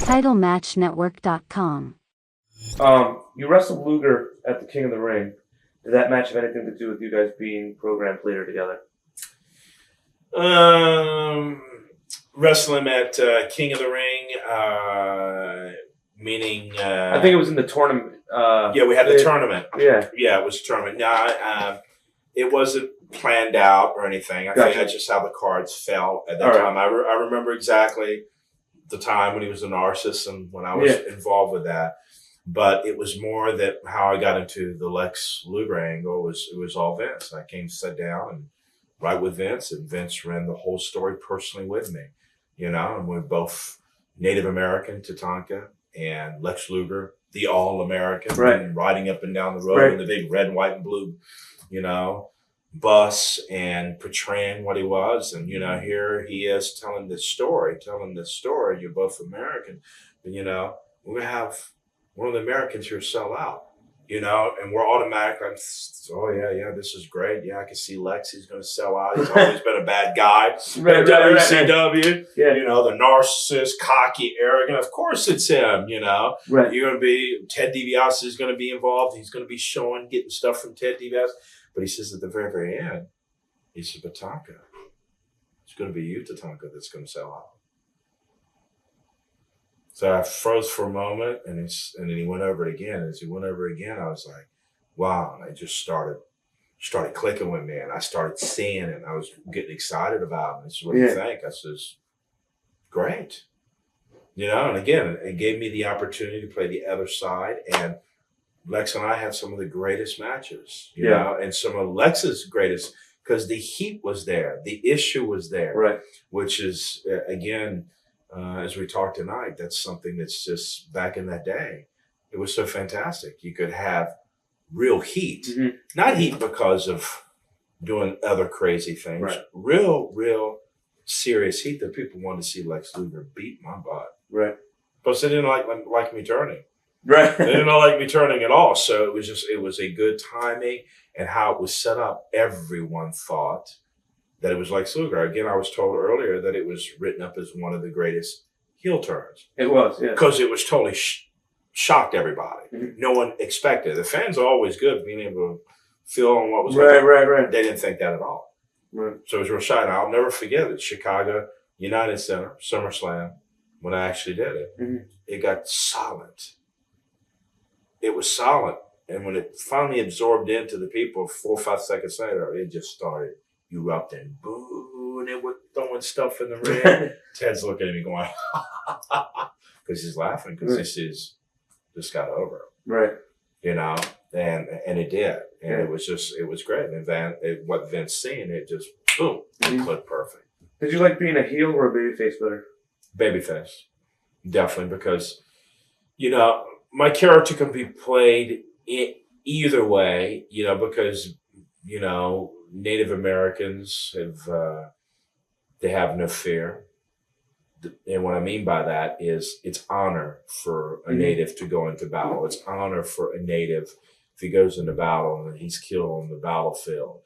TitleMatchNetwork.com. You wrestled Luger at the King of the Ring. Did that match have anything to do with you guys being programmed later together? Wrestling at King of the Ring, meaning... I think it was in the tournament. Yeah, we had the tournament. Yeah. Yeah, it was a tournament. No, it wasn't planned out or anything. I think that's just how the cards fell at that time. Right. I remember exactly the time when he was a narcissist and when I was involved with that. But it was more that how I got into the Lex Luger angle it was all Vince. I came to sit down and write with Vince, and Vince ran the whole story personally with me. And we're both Native American, Tatanka, and Lex Luger, the all-American, and riding up and down the road in the big red, white, and blue, bus and portraying what he was. And, here he is telling this story. You're both American. But, we're going to have one of the Americans here sell out, and we're automatically, this is great. Yeah, I can see Lex. He's going to sell out. He's always been a bad guy. WCW, the narcissist, cocky, arrogant. Of course it's him, You're going to be, Ted DiBiase is going to be involved. He's going to be getting stuff from Ted DiBiase. But he says at the very, very end, he said, Tatanka, it's going to be you, Tatanka, that's going to sell out. So I froze for a moment, and then he went over it again. As he went over it again, I was like, wow. And I just started clicking with me, and I started seeing it, and I was getting excited about it. And he said, what do you think? I says, great. And again, it gave me the opportunity to play the other side. And Lex and I had some of the greatest matches, you know, and some of Lex's greatest, because the heat was there. The issue was there, which is, again, as we talk tonight, that's something that's just back in that day. It was so fantastic. You could have real heat, not heat because of doing other crazy things, real serious heat that people wanted to see Lex Luger beat my butt. Because they didn't like me turning. They didn't like me turning at all. So it was a good timing, and how it was set up. Everyone thought that it was Lex Luger. Again, I was told earlier that it was written up as one of the greatest heel turns. It was, because it was totally shocked everybody. No one expected it. The fans are always good being able to feel on what was going. They didn't think that at all. So it was real shy. And I'll never forget it. Chicago United Center, SummerSlam, when I actually did it, it got silent. It was silent. And when it finally absorbed into the people 4 or 5 seconds later, it just started erupting. Boo, and they were throwing stuff in the ring. Ted's looking at me going, because he's laughing, because this got over. And it did. And it was great. And what Vince seen, it just, boom, it clicked perfect. Did you like being a heel or a babyface better? Babyface. Definitely, because, my character can be played either way, because, Native Americans they have no fear. And what I mean by that is it's honor for a Native to go into battle. It's honor for a Native if he goes into battle and he's killed on the battlefield.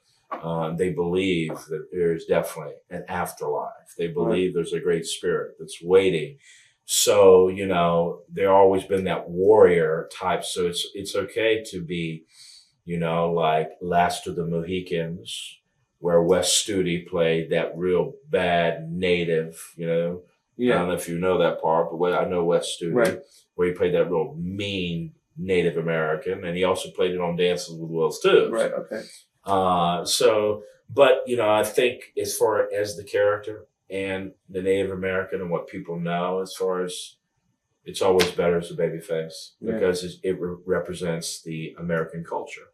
They believe that there's definitely an afterlife. They believe there's a great spirit that's waiting. So, they've always been that warrior type. So it's okay to be, like Last of the Mohicans, where Wes Studi played that real bad Native, I don't know if you know that part, but I know Wes Studi, where he played that real mean Native American, and he also played it on Dances with Wolves too. But, I think as far as the character and the Native American and what people know, as far as it's always better as a babyface, because it represents the American culture.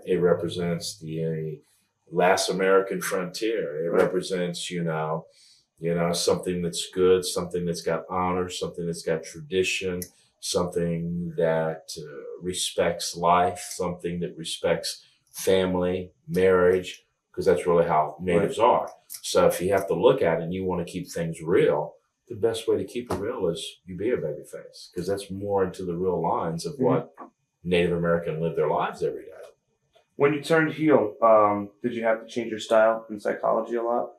It represents the last American frontier. It represents, something that's good, something that's got honor, something that's got tradition, something that respects life, something that respects family, marriage, because that's really how Natives are. So if you have to look at it and you want to keep things real, the best way to keep it real is you be a babyface, because that's more into the real lines of what Native American live their lives every day. When you turned heel, did you have to change your style in psychology a lot?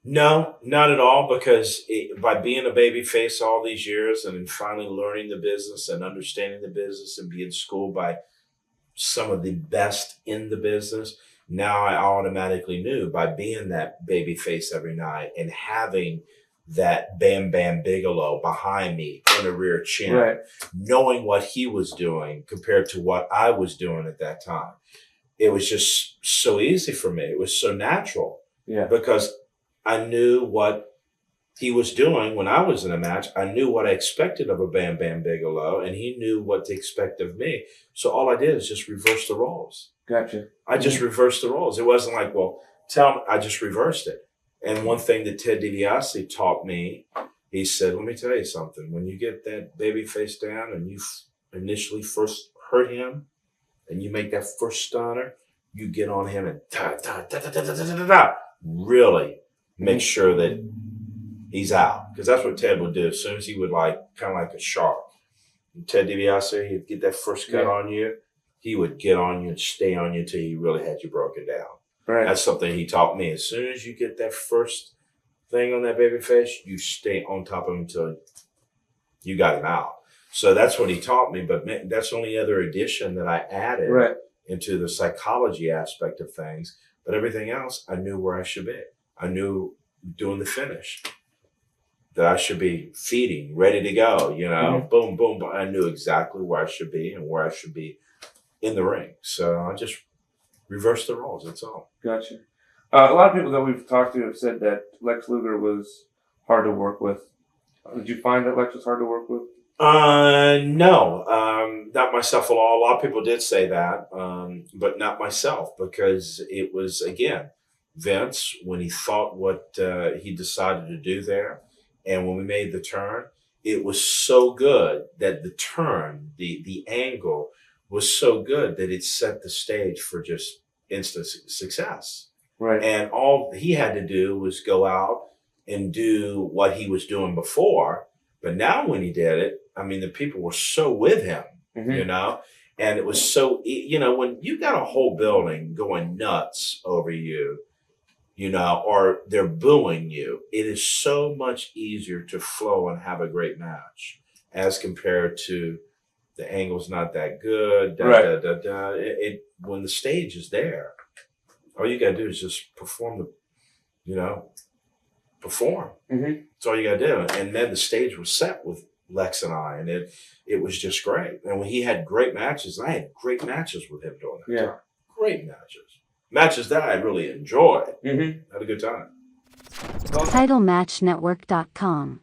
No, not at all, because by being a babyface all these years and then finally learning the business and understanding the business and being schooled by some of the best in the business, now I automatically knew by being that babyface every night and having that Bam Bam Bigelow behind me in the rear chin, Right. knowing what he was doing compared to what I was doing at that time. It was just so easy for me. It was so natural Yeah. because I knew what he was doing when I was in a match. I knew what I expected of a Bam Bam Bigelow, and he knew what to expect of me. So all I did is just reverse the roles. Gotcha. I just reversed the roles. It wasn't like, well, tell me. I just reversed it. And one thing that Ted DiBiase taught me, he said, let me tell you something. When you get that baby face down and you initially first hurt him and you make that first stunner, you get on him and really make sure that he's out. Because that's what Ted would do. As soon as he would kind of like a shark. And Ted DiBiase, he'd get that first cut on you. He would get on you and stay on you until he really had you broken down. Right. That's something he taught me. As soon as you get that first thing on that baby face, you stay on top of him until you got him out. So that's what he taught me. But man, that's the only other addition that I added into the psychology aspect of things. But everything else, I knew where I should be. I knew doing the finish that I should be feeding, ready to go, boom, boom, boom. I knew exactly where I should be and where I should be in the ring. So I just reversed the roles. That's all. Gotcha. A lot of people that we've talked to have said that Lex Luger was hard to work with. Did you find that Lex was hard to work with? No, not myself at all. A lot of people did say that, but not myself, because it was, again, Vince, when he thought what he decided to do there, and when we made the turn, it was so good that the turn, the angle was so good that it set the stage for just instant success. Right. And all he had to do was go out and do what he was doing before. But now when he did it, I mean, the people were so with him, and it was so, when you got a whole building going nuts over you, or they're booing you, it is so much easier to flow and have a great match as compared to the angle's not that good. When the stage is there, all you got to do is just perform perform. That's all you got to do. And then the stage was set with Lex and I, and it was just great. And when he had great matches, I had great matches with him during that time. Great matches. Matches that I really enjoyed. Had a good time. TitleMatchNetwork.com